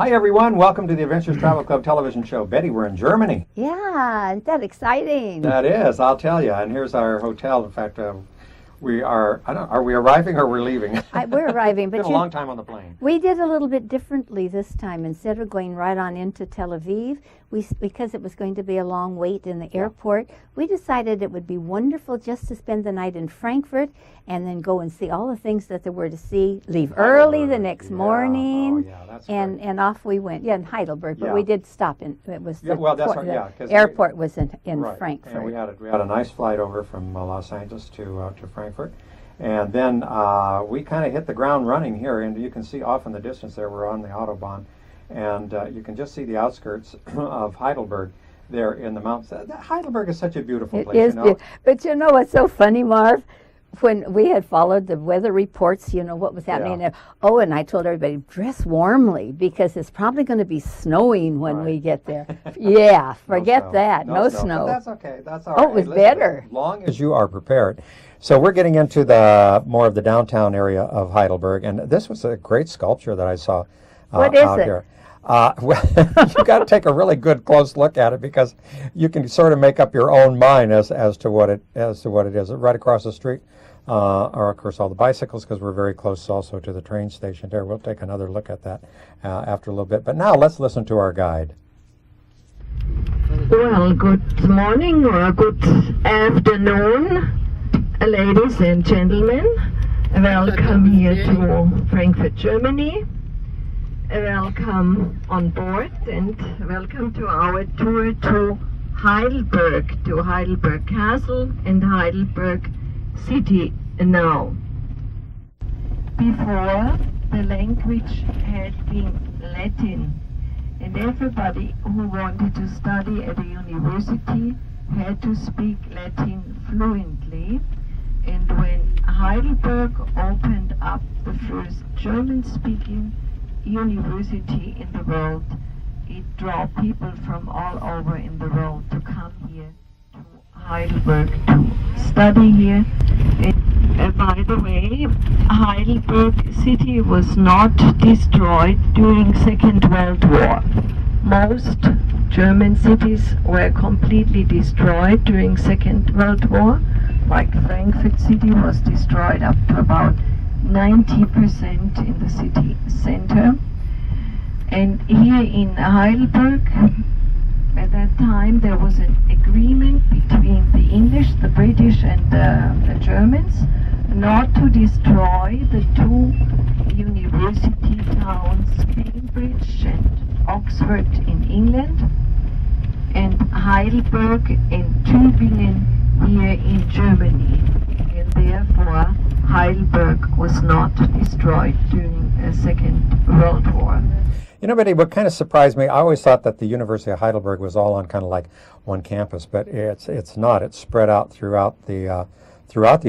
Hi everyone, welcome to the Adventures Travel Club television show. Betty, we're in Germany. Yeah, isn't that exciting? That is, I'll tell you. And here's our hotel. In fact, we are, are we arriving or we're leaving? We're arriving, but it's been a long time on the plane. We did a little bit differently this time. Instead of going right on into Tel Aviv, because it was going to be a long wait in the airport, we decided it would be wonderful just to spend the night in Frankfurt and then go and see all the things that there were to see, leave early the next morning, and off we went. Yeah, in Heidelberg, but we did stop in, it was the airport was in Frankfurt. And we had a nice flight over from Los Angeles to Frankfurt. And then we kind of hit the ground running here, and you can see off in the distance there, we're on the Autobahn, and you can just see the outskirts of Heidelberg there in the mountains. Heidelberg is such a beautiful place. It is beautiful. But you know what's so funny, Marv? When we had followed the weather reports, you know, what was happening there. Oh, and I told everybody, dress warmly, because it's probably going to be snowing when we get there. Yeah, forget that. No snow. But that's okay. That's all right. Oh, it was better. As long as you are prepared. So we're getting into the more of the downtown area of Heidelberg, and this was a great sculpture that I saw what is out it? here. Well, you've got to take a really good close look at it, because you can sort of make up your own mind as to what it is. Right across the street are, of course, all the bicycles, because we're very close also to the train station there. We'll take another look at that after a little bit. But now let's listen to our guide. Well, good morning or good afternoon, ladies and gentlemen. Welcome here to Frankfurt, Germany. Welcome on board, and welcome to our tour to Heidelberg Castle and Heidelberg City now. Before, the language had been Latin, and everybody who wanted to study at a university had to speak Latin fluently. And when Heidelberg opened up the first German-speaking university in the world, it drew people from all over in the world to come here to Heidelberg to study here. And, by the way, Heidelberg city was not destroyed during Second World War. Most German cities were completely destroyed during Second World War. Like Frankfurt city was destroyed up to about 90% in the city center. And here in Heidelberg, at that time, there was an agreement between the English, the British, and the Germans not to destroy the two university towns, Cambridge and Oxford in England, and Heidelberg and Tübingen here in Germany. And therefore, Heidelberg was not destroyed during the Second World War. You know, Betty, what kind of surprised me, I always thought that the University of Heidelberg was all on kind of like one campus, but it's not. It's spread out throughout the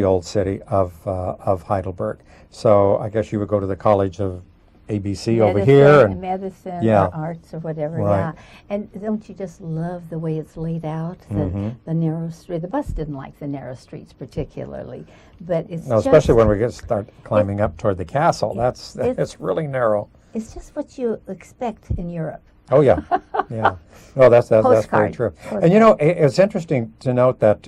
old city of Heidelberg. So I guess you would go to the College of ABC over here, and medicine or arts or whatever. Yeah, and don't you just love the way it's laid out? The narrow street. The bus didn't like the narrow streets particularly, but it's especially when we start climbing up toward the castle. It's really narrow. It's just what you expect in Europe. Oh yeah, yeah. No, that's very true. And you know, it's interesting to note that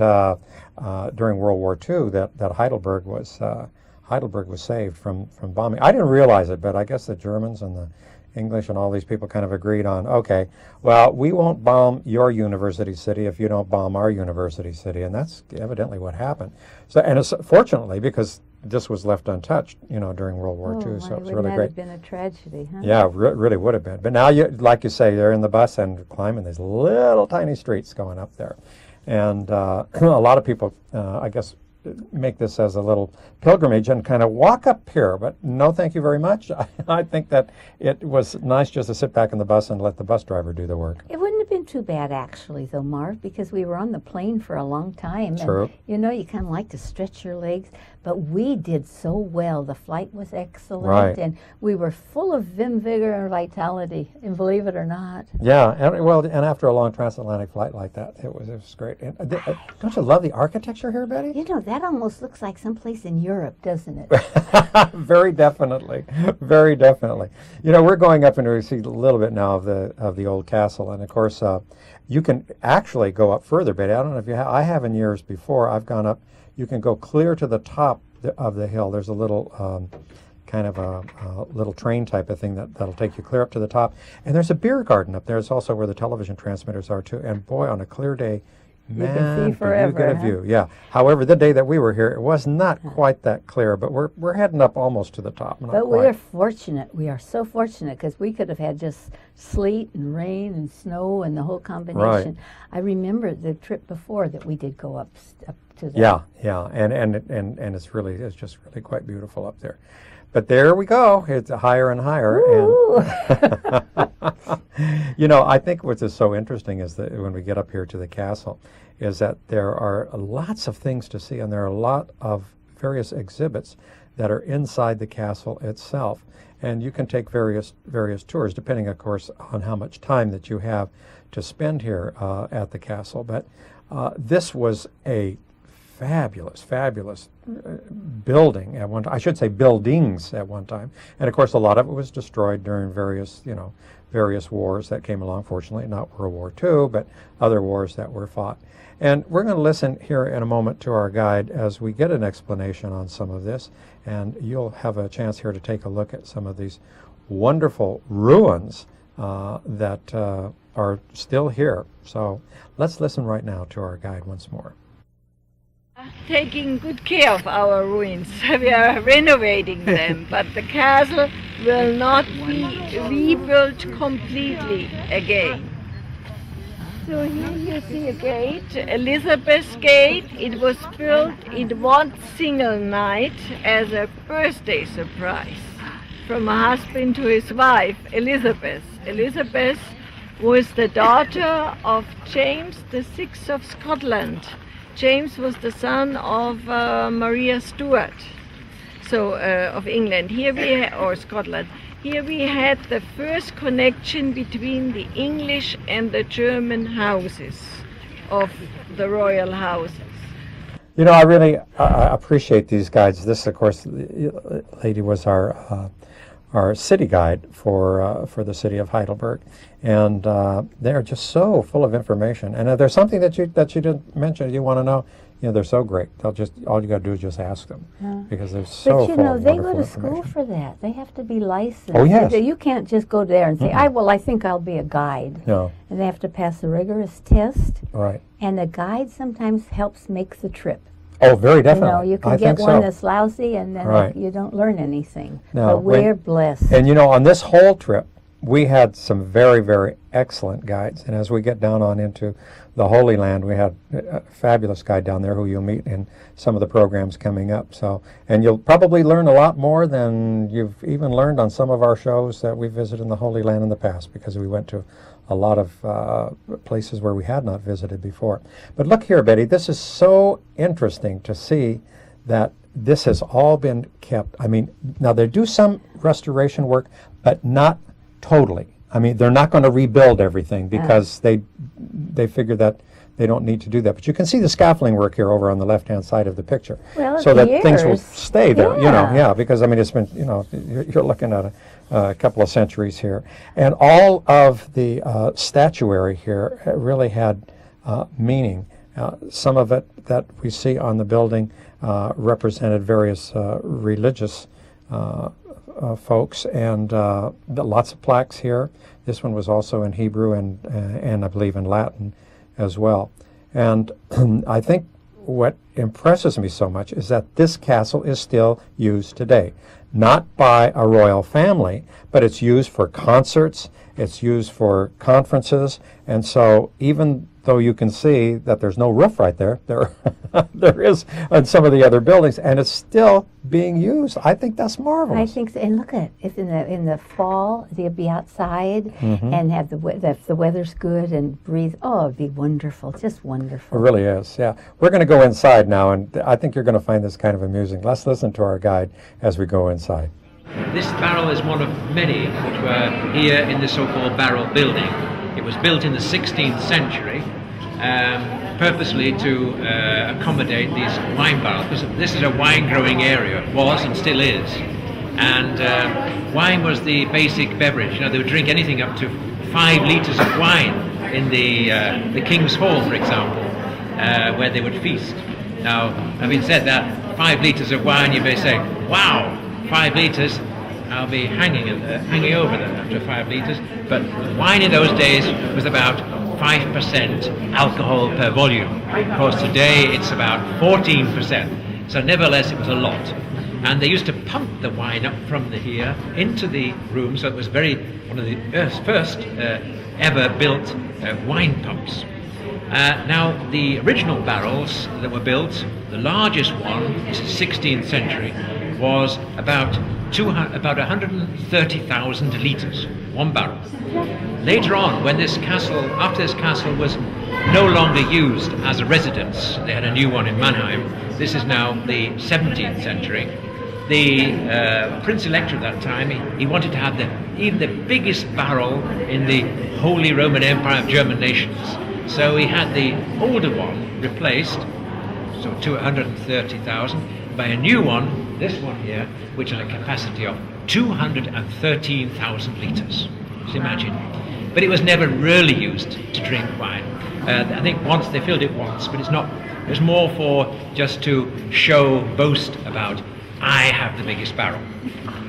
during World War II, that Heidelberg was saved from bombing. I didn't realize it, but I guess the Germans and the English and all these people kind of agreed on, okay, well, we won't bomb your university city if you don't bomb our university city, and that's evidently what happened. So, and it's fortunately, because this was left untouched, you know, during World War II, so it's really great. That have been a tragedy, huh? Yeah, really would have been. But now, like you say, they're in the bus and climbing these little tiny streets going up there, and a lot of people, I guess, make this as a little pilgrimage and kind of walk up here, but no thank you very much. I think that it was nice just to sit back in the bus and let the bus driver do the work. It wouldn't have been too bad, actually, though, Marv, because we were on the plane for a long time. True. And, you know, you kind of like to stretch your legs. But we did so well. The flight was excellent. Right. And we were full of vim, vigor, and vitality, and believe it or not. Yeah, and after a long transatlantic flight like that, it was great. And, don't you love the architecture here, Betty? You know, that almost looks like someplace in Europe, doesn't it? Very definitely, very definitely. You know, we're going up and we see a little bit now of the old castle, and of course, you can actually go up further, Betty. I don't know if you have. I have in years before. I've gone up. You can go clear to the top of the hill. There's a little kind of a little train type of thing that'll take you clear up to the top. And there's a beer garden up there. It's also where the television transmitters are too. And boy, on a clear day, man, you can see forever, you get a view. Yeah. However, the day that we were here, it was not quite that clear, but we're heading up almost to the top. But we are fortunate. We are so fortunate because we could have had just sleet and rain and snow and the whole combination. Right. I remember the trip before that we did go up to that. Yeah, and it's just really quite beautiful up there. But there we go. It's higher and higher. And you know, I think what's so interesting is that when we get up here to the castle, is that there are lots of things to see, and there are a lot of various exhibits that are inside the castle itself. And you can take various tours, depending, of course, on how much time that you have to spend here at the castle. But this was a fabulous building at one time. I should say buildings at one time. And of course, a lot of it was destroyed during various wars that came along. Fortunately, not World War II, but other wars that were fought. And we're going to listen here in a moment to our guide as we get an explanation on some of this. And you'll have a chance here to take a look at some of these wonderful ruins that are still here. So let's listen right now to our guide once more. Taking good care of our ruins. We are renovating them, but the castle will not be rebuilt completely again. So here you see a gate, Elizabeth's Gate. It was built in one single night as a birthday surprise from a husband to his wife, Elizabeth. Elizabeth was the daughter of James VI of Scotland. James was the son of Maria Stuart, so of England. Or Scotland. Here we had the first connection between the English and the German houses of the royal houses. You know, I really appreciate these guides. This, of course, lady was our city guide for the city of Heidelberg, and they're just so full of information. And if there's something that you didn't mention, you want to know, you know, they're so great. All you got to do is just ask them, because they're so But you full know, of they wonderful go to school information. for that. They have to be licensed. Oh, yes. You can't just go there and say, I think I'll be a guide. No. And they have to pass a rigorous test. Right. And a guide sometimes helps make the trip. Oh, very definitely. You know, you can I get think one so. that's lousy, and then Right. you don't learn anything. No, but we're blessed. And you know, on this whole trip, we had some very, very excellent guides. And as we get down on into the Holy Land, we had a fabulous guide down there who you'll meet in some of the programs coming up. So, and you'll probably learn a lot more than you've even learned on some of our shows that we visited in the Holy Land in the past, because we went to a lot of places where we had not visited before. But look here, Betty, this is so interesting to see that this has all been kept. I mean, now they do some restoration work, but not totally. I mean, they're not going to rebuild everything because they figure that they don't need to do that. But you can see the scaffolding work here over on the left-hand side of the picture, Well, so that things will stay there. You know, Yeah. because I mean, it's been, you know, you're looking at a couple of centuries here, and all of the statuary here really had meaning. Some of it that we see on the building represented various religious folks, and lots of plaques here. This one was also in Hebrew and I believe in Latin as well. And I think what impresses me so much is that this castle is still used today. Not by a royal family, but it's used for concerts, It's used for conferences, and so even though you can see that there's no roof right there, there is on some of the other buildings, and it's still being used. I think that's marvelous. I think so. And look at it. If in the fall they'll be outside and have if the weather's good and breathe. Oh, it'd be wonderful. Just wonderful. It really is. Yeah. We're going to go inside now, and I think you're going to find this kind of amusing. Let's listen to our guide as we go inside. This barrel is one of many which were here in the so-called barrel building. It was built in the 16th century purposely to accommodate these wine barrels, because this is a wine growing area, was and still is, and wine was the basic beverage. You know, they would drink anything up to 5 litres of wine in the King's Hall, for example, where they would feast. Now, having said that, 5 litres of wine, you may say, wow, 5 litres, I'll be hanging over them after 5 litres. But wine in those days was about 5% alcohol per volume. Of course, today it's about 14%. So nevertheless, it was a lot. And they used to pump the wine up from here into the room, so it was one of the first ever built wine pumps. Now, the original barrels that were built, the largest one, this is 16th century, was about 130,000 litres, one barrel. Later on, when after this castle was no longer used as a residence, they had a new one in Mannheim. This is now the 17th century. The Prince Elector at that time, he wanted to have even the biggest barrel in the Holy Roman Empire of German nations. So he had the older one replaced, so 230,000, by a new one, this one here, which has a capacity of 213,000 litres. Just imagine. But it was never really used to drink wine. I think they filled it once, but it's not. It was more for just to boast about, I have the biggest barrel.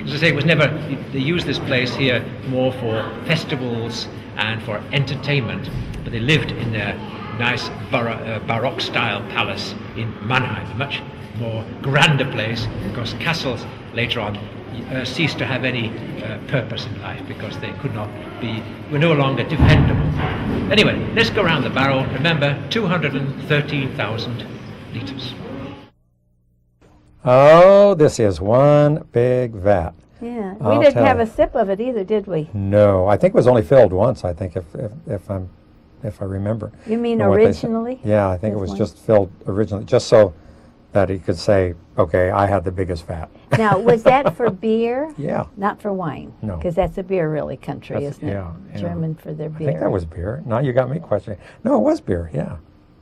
As I say, it was never. They used this place here more for festivals and for entertainment, but they lived in their nice Baroque-style palace in Mannheim, a much more grander place, because castles later on ceased to have any purpose in life because they were no longer defendable. Anyway, let's go around the barrel. Remember, 213,000 litres. Oh, this is one big vat. Yeah, we didn't have a sip of it either, did we? No, I think it was only filled once. I think if I remember. You mean originally? Yeah, I think it was just filled originally, just so that he could say, okay, I had the biggest vat. Now, was that for beer? Yeah. Not for wine? No. Because that's a beer really country, isn't it? Yeah. German for their beer. I think that was beer. Now you got me questioning. No, it was beer, yeah.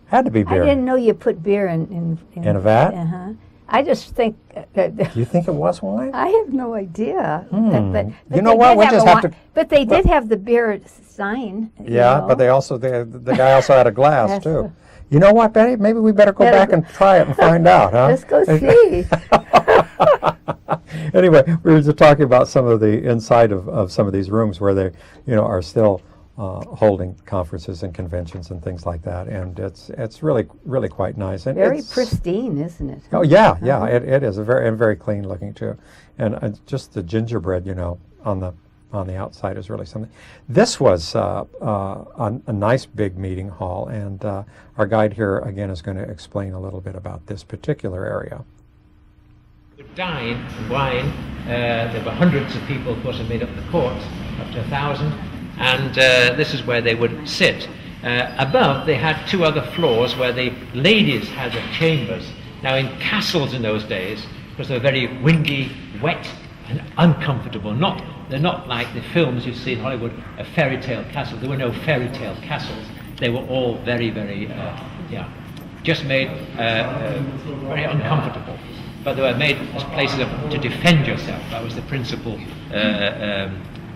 Had to be beer. I didn't know you put beer in a vat? Uh-huh. I just think... Do you think it was wine? I have no idea. But you know what? We just have to... But they did have the beer sign. Yeah, but they also the guy also had a glass, too. You know what, Betty? Maybe we better go back and try it and find out, huh? Let's go see. Anyway, we were just talking about some of the inside of some of these rooms where they, are still holding conferences and conventions and things like that, and it's really quite nice and very pristine, isn't it? Oh yeah, it is very clean looking too, and just the gingerbread, on the outside is really something. This was a nice big meeting hall, and our guide here again is going to explain a little bit about this particular area. Would dine and wine. There were hundreds of people, of course, who made up the court, up to 1,000, and this is where they would sit. Above, they had 2 other floors where the ladies had their chambers. Now, in castles in those days, because they were very windy, wet, and uncomfortable. They're not like the films you see in Hollywood, a fairy tale castle. There were no fairy tale castles. They were all very, very, just made very uncomfortable. But they were made as places to defend yourself. That was the principal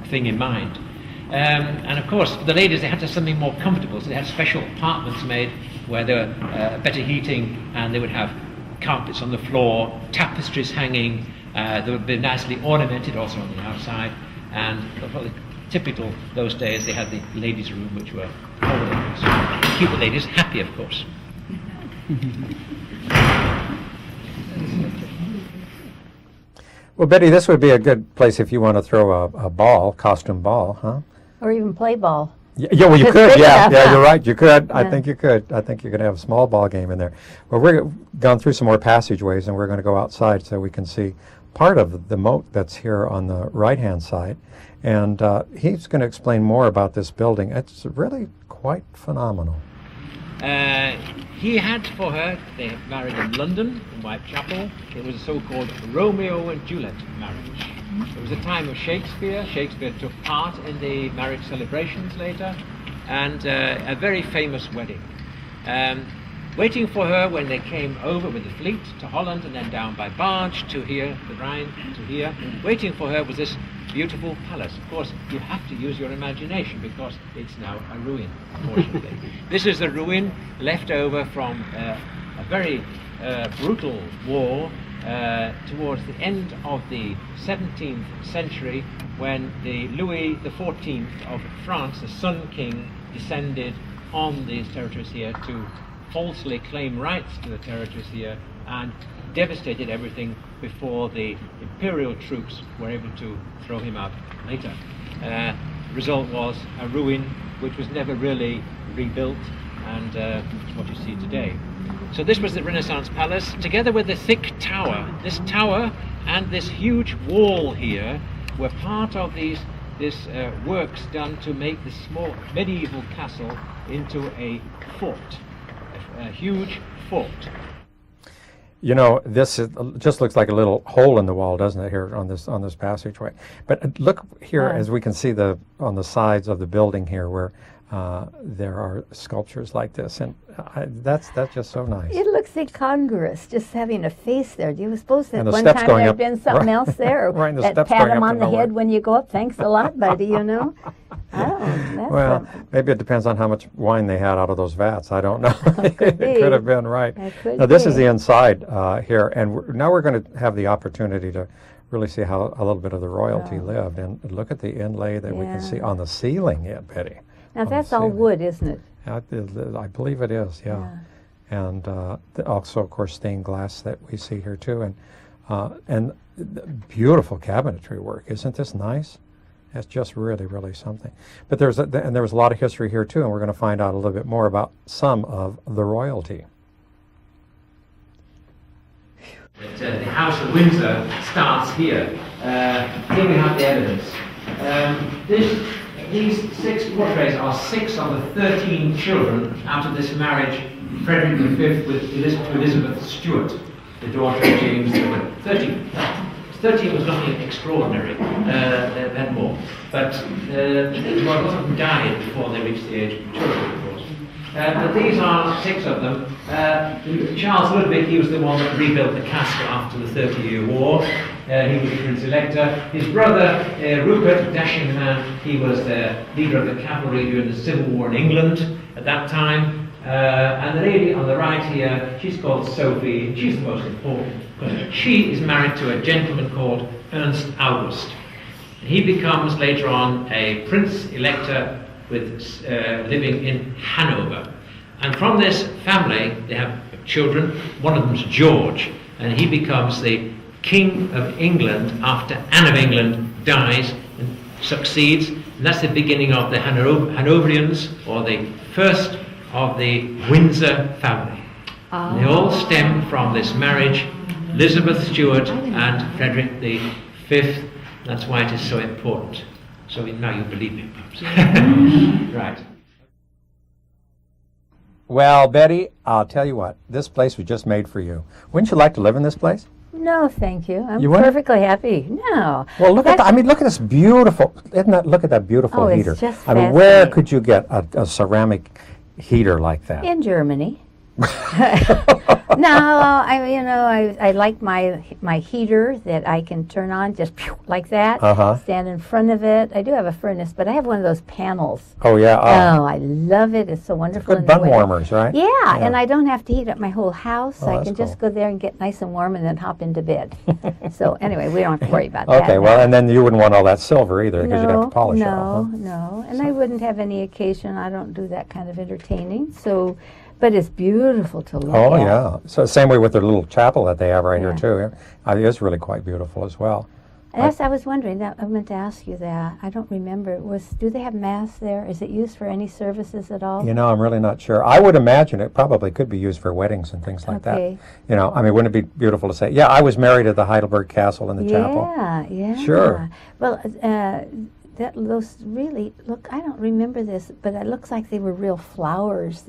thing in mind. And of course, for the ladies, they had to have something more comfortable. So they had special apartments made where there were better heating, and they would have carpets on the floor, tapestries hanging. They would be nicely ornamented also on the outside, and for the typical those days they had the ladies' room, which were holidays to keep the ladies happy, of course. Well, Betty, this would be a good place if you want to throw a costume ball, huh? Or even play ball. Yeah, well, you It's could. big Yeah, enough, yeah, huh? you're right. You could. I Yeah. think you could. I think you could have a small ball game in there. Well, we're gone through some more passageways, and we're going to go outside so we can see part of the moat that's here on the right-hand side. And he's going to explain more about this building. It's really quite phenomenal. He had for her, they married in London, in Whitechapel. It was a so-called Romeo and Juliet marriage. It was a time of Shakespeare. Shakespeare took part in the marriage celebrations later, and a very famous wedding. Waiting for her when they came over with the fleet to Holland and then down by barge to here, the Rhine, to here. Waiting for her was this beautiful palace. Of course, you have to use your imagination because it's now a ruin, unfortunately. This is the ruin left over from a very brutal war towards the end of the 17th century, when the Louis XIV of France, the Sun King, descended on these territories here to falsely claim rights to the territories here and devastated everything before the imperial troops were able to throw him out later. The result was a ruin which was never really rebuilt, and it's what you see today. So this was the Renaissance Palace, together with the thick tower. This tower and this huge wall here were part of these works done to make this small medieval castle into a fort, a huge fort. You know, this just looks like a little hole in the wall, doesn't it, here on this passageway? But look here, as we can see on the sides of the building here, where there are sculptures like this, and that's just so nice. It looks incongruous, just having a face there. Do you suppose that And the one steps time going there'd up, been something right. else there? Or Right, and the that steps pat going him up on to the nowhere. head when you go up. Thanks a lot, buddy, you know? Oh, that's Well, maybe it depends on how much wine they had out of those vats. I don't know. It could have been, right. Now, this is the inside here, and now we're going to have the opportunity to really see how a little bit of the royalty lived. And look at the inlay that we can see on the ceiling here, Betty. Now that's all wood, isn't it? I believe it is, yeah. And also, of course, stained glass that we see here too, and beautiful cabinetry work. Isn't this nice? That's just really, really something. But there was a lot of history here too, and we're going to find out a little bit more about some of the royalty. The House of Windsor starts here. Here we have the evidence. These 6 portraits are 6 of the 13 children out of this marriage, Frederick V with Elizabeth Stuart, the daughter of James I. 13 was nothing extraordinary. They had more. But a lot of them died before they reached the age of maturity, of course. But these are 6 of them. Charles Ludwig, he was the one that rebuilt the castle after the 30-Year War. He was the Prince Elector. His brother, Rupert, dashing man, he was the leader of the cavalry during the Civil War in England at that time. And the lady on the right here, she's called Sophie. She's the most important. She is married to a gentleman called Ernst August. He becomes later on a Prince Elector with living in Hanover. And from this family, they have children. One of them's George, and he becomes the King of England after Anne of England dies and succeeds. And that's the beginning of the Hanoverians, or the first of the Windsor family. And they all stem from this marriage, Elizabeth Stuart and Frederick V. That's why it is so important. So now you believe me, perhaps. Right. Well, Betty, I'll tell you what, this place was just made for you. Wouldn't you like to live in this place? No, thank you. I'm You wouldn't? perfectly happy. No. Well, look at that. I mean, look at this beautiful. Look at that beautiful it's heater. just I mean, where fascinating. could you get a ceramic heater like that? In Germany. No, I like my heater that I can turn on just like that. Stand in front of it. I do have a furnace, but I have one of those panels. Oh yeah. Oh, I love it. It's so wonderful. Good in the bun winter. warmers, right? Yeah, and I don't have to heat up my whole house. I that's can just cool. go there and get nice and warm and then hop into bed. So anyway, we don't have to worry about that. Okay, well, and then you wouldn't want all that silver either because you'd have to polish it all. No, and I wouldn't have any occasion. I don't do that kind of entertaining. So, but it's beautiful to look Oh at. yeah. So same way with their little chapel that they have right here Yeah. too. It is really quite beautiful as well. Yes, I was wondering that. I meant to ask you that. I don't remember. Do they have mass there? Is it used for any services at all? You know, I'm really not sure. I would imagine it probably could be used for weddings and things like that. You know, I mean, wouldn't it be beautiful to say, yeah, I was married at the Heidelberg Castle in the chapel? Yeah. Sure. Well, those really look. I don't remember this, but it looks like they were real flowers.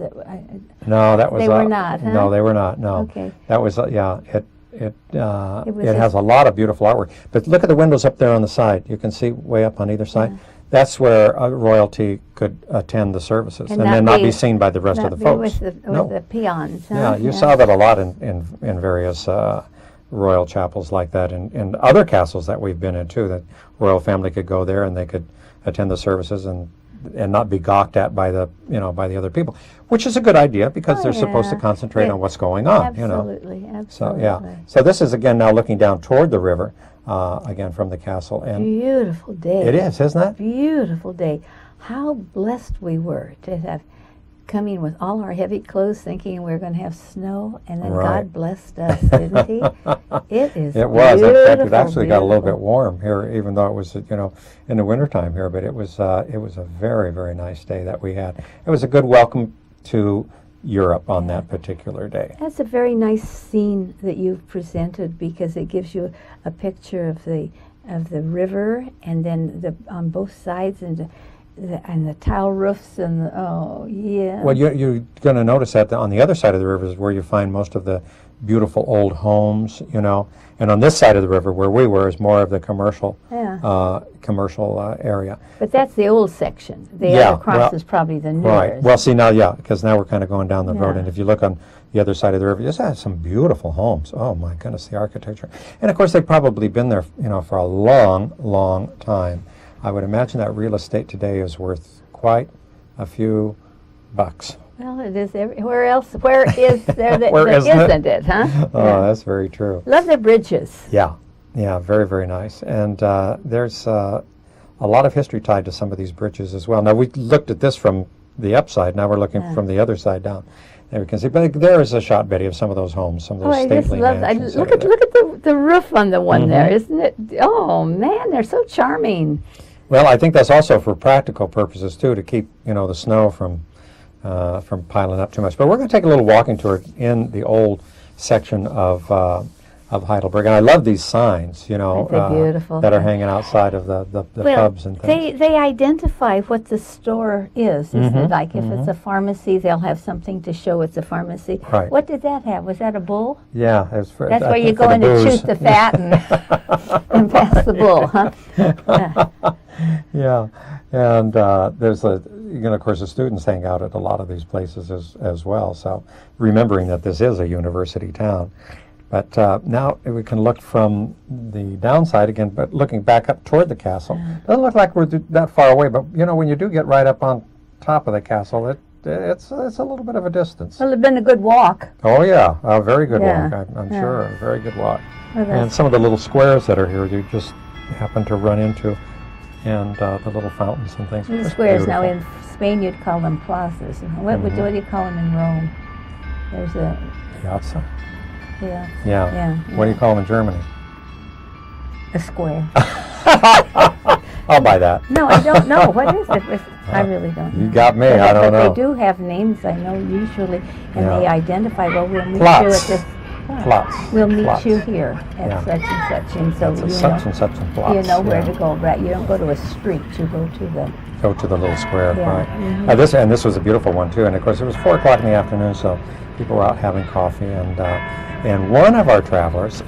No, that was. They were not. Huh? No, they were not. No. Okay. That was. It has a lot of beautiful artwork. But look at the windows up there on the side. You can see way up on either side. Yeah. That's where royalty could attend the services and then not be seen by the rest of the folks. With the peons. Huh? Yeah, you saw that a lot in various royal chapels like that, and other castles that we've been in too. That royal family could go there and they could attend the services and not be gawked at by the other people, which is a good idea because they're supposed to concentrate on what's going on. Absolutely. So this is again now looking down toward the river, again from the castle. And beautiful day. It is, isn't it? Beautiful day. How blessed we were to have come in with all our heavy clothes, thinking we were going to have snow, and then God blessed us, didn't He? It was. In fact, it actually got a little bit warm here, even though it was in the wintertime here. But it was a very, very nice day that we had. It was a good welcome to Europe on that particular day. That's a very nice scene that you've presented because it gives you a picture of the river, and then on both sides and the tile roofs and Well, you're going to notice that on the other side of the river is where you find most of the beautiful old homes, and on this side of the river where we were is more of the commercial area. But that's the old section. The other cross is probably the newest. Right. Well, see now, because now we're kind of going down the road, and if you look on the other side of the river, you just have some beautiful homes. Oh my goodness, the architecture, and of course they've probably been there, for a long, long time. I would imagine that real estate today is worth quite a few bucks. Well, it is everywhere else. Where is there that isn't it, huh? Oh, that's very true. Love the bridges. Yeah, very, very nice. And there's a lot of history tied to some of these bridges as well. Now, we looked at this from the upside. Now we're looking from the other side down. There we can see. But there is a shot, Betty, of some of those homes, some of those stately mansions. Look at the roof on the one there, isn't it? Oh, man, they're so charming. Well, I think that's also for practical purposes too, to keep the snow from piling up too much. But we're going to take a little walking tour in the old section of Heidelberg, and I love these signs, beautiful. that are hanging outside of the pubs and things. They identify what the store is, isn't it? Like if it's a pharmacy, they'll have something to show it's a pharmacy. Right. What did that have? Was that a bull? Yeah, that's where you go in and choose the fat and pass the bull, huh? Yeah, and there's of course, the students hang out at a lot of these places as well. So remembering that this is a university town. But now we can look from the downside again, but looking back up toward the castle. Doesn't look like we're that far away, but when you do get right up on top of the castle, it's a little bit of a distance. Well, it's been a good walk. Oh yeah, a very good walk. I'm sure, a very good walk. Well, and some of the little squares that are here, you just happen to run into, and the little fountains and things. Little squares. Now in Spain, you'd call them plazas. What do you call them in Rome? There's a piazza. Yeah. What do you call them in Germany? A square. I'll buy that. No, I don't know. What is it? I really don't know. You got me. I don't know. But they do have names, I know, usually, and they identify, we'll meet you at this Platz. We'll meet you here at such and such, and so such and such and Platz. You know where to go. Right? You don't go to a street. You go to the little square. Right. This was a beautiful one too. And of course, it was 4 o'clock in the afternoon, so people were out having coffee. And one of our travelers,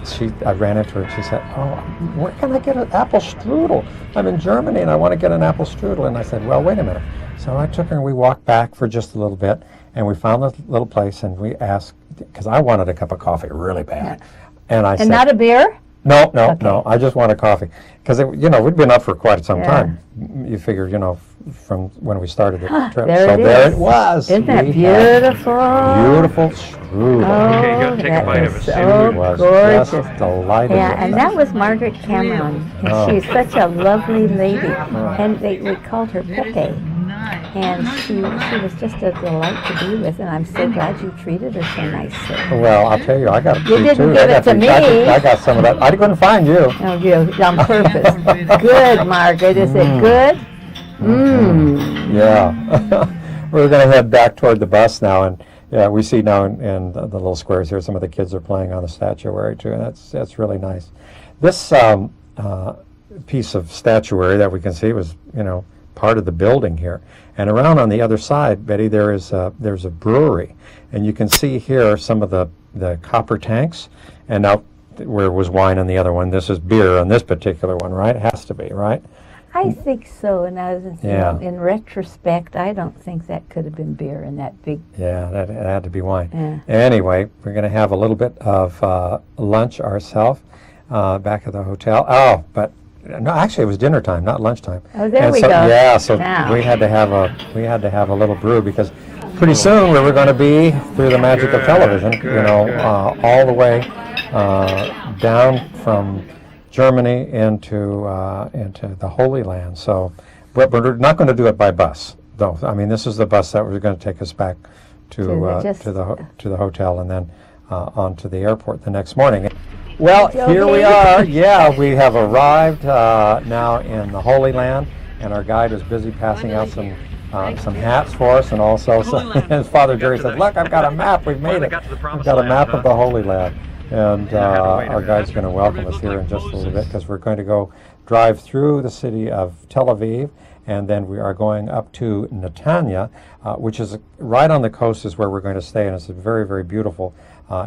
I ran into her and she said, "Oh, where can I get an apple strudel? I'm in Germany and I want to get an apple strudel." And I said, "Well, wait a minute." So I took her and we walked back for just a little bit, and we found a little place, and we asked, because I wanted a cup of coffee really bad, and I said, not a beer? No, I just wanted coffee, because we'd been up for quite some time. You figure, from when we started the trip. There it was. Isn't that beautiful? Beautiful strudel. Oh, okay, go take a bite of it. So it was gorgeous. just delightful. Yeah, and that was Margaret Cameron. And she's such a lovely lady. And we called her Pepe. And she was just a delight to be with, and I'm so glad you treated her so nicely. Well, I'll tell you, I got a treat didn't too. give it to me. I got some of that. I couldn't find you. Oh, you on purpose. Good, Margaret. Is it good? Mmm. Yeah. We're going to head back toward the bus now, and yeah, we see now in the little squares here, some of the kids are playing on the statuary too, and that's really nice. This piece of statuary that we can see was, part of the building here. And around on the other side, Betty, there's a brewery, and you can see here some of the copper tanks, and now where was wine on the other one, this is beer on this particular one, right? It has to be, right? I think so, and I was, in retrospect, I don't think that could have been beer in that big. Yeah, it had to be wine. Yeah. Anyway, we're going to have a little bit of lunch ourselves back at the hotel. Oh, but no, actually, it was dinner time, not lunchtime. Oh, there and we so, go. Yeah, so Now. we had to have a little brew because pretty soon we were going to be through the magic of television. All the way down from Germany into the Holy Land. So, but we're not going to do it by bus, though. I mean, this is the bus that was going to take us back to the hotel and then on to the airport the next morning. Well, here we are. Yeah, we have arrived now in the Holy Land, and our guide is busy passing out some hats for us, and also his Father Jerry said, "Look, I've got a map. We've made it. We've got a map of the Holy Land." And our guide's going to welcome us here in just a little bit because we're going to go drive through the city of Tel Aviv, and then we are going up to Netanya, which is right on the coast is where we're going to stay, and it's a very, very beautiful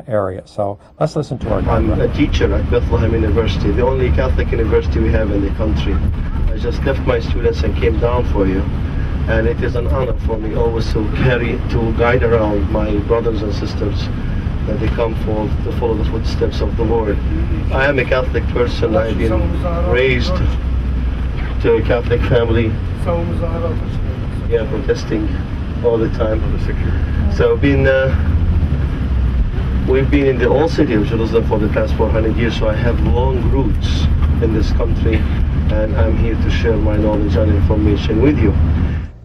area. So let's listen to our guide. I'm a teacher at Bethlehem University, the only Catholic university we have in the country. I just left my students and came down for you. And it is an honor for me always to guide around my brothers and sisters that they come to follow the footsteps of the Lord. I am a Catholic person. I've been raised to a Catholic family. Protesting all the time. So we've been in the old city of Jerusalem for the past 400 years, so I have long roots in this country, and I'm here to share my knowledge and information with you.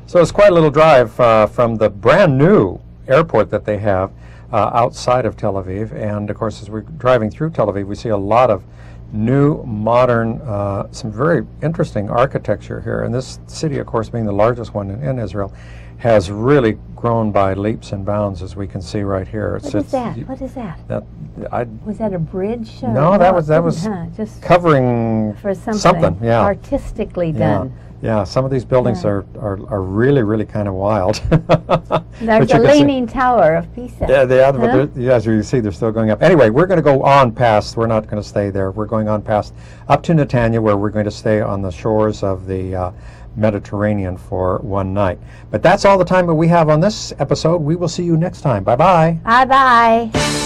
So it's quite a little drive from the brand new airport that they have outside of Tel Aviv, and of course as we're driving through Tel Aviv we see a lot of new, modern, some very interesting architecture here. And this city, of course, being the largest one in Israel, has really grown by leaps and bounds, as we can see right here. What is that? Was that a bridge? No, that was just covering for something artistically done. Yeah, some of these buildings are really, really kind of wild. There's the Leaning Tower of Pisa. Yeah, but as you see, they're still going up. Anyway, we're going to go on past. We're not going to stay there. We're going on past up to Netanya, where we're going to stay on the shores of the Mediterranean for one night. But that's all the time that we have on this episode. We will see you next time. Bye-bye. Bye-bye.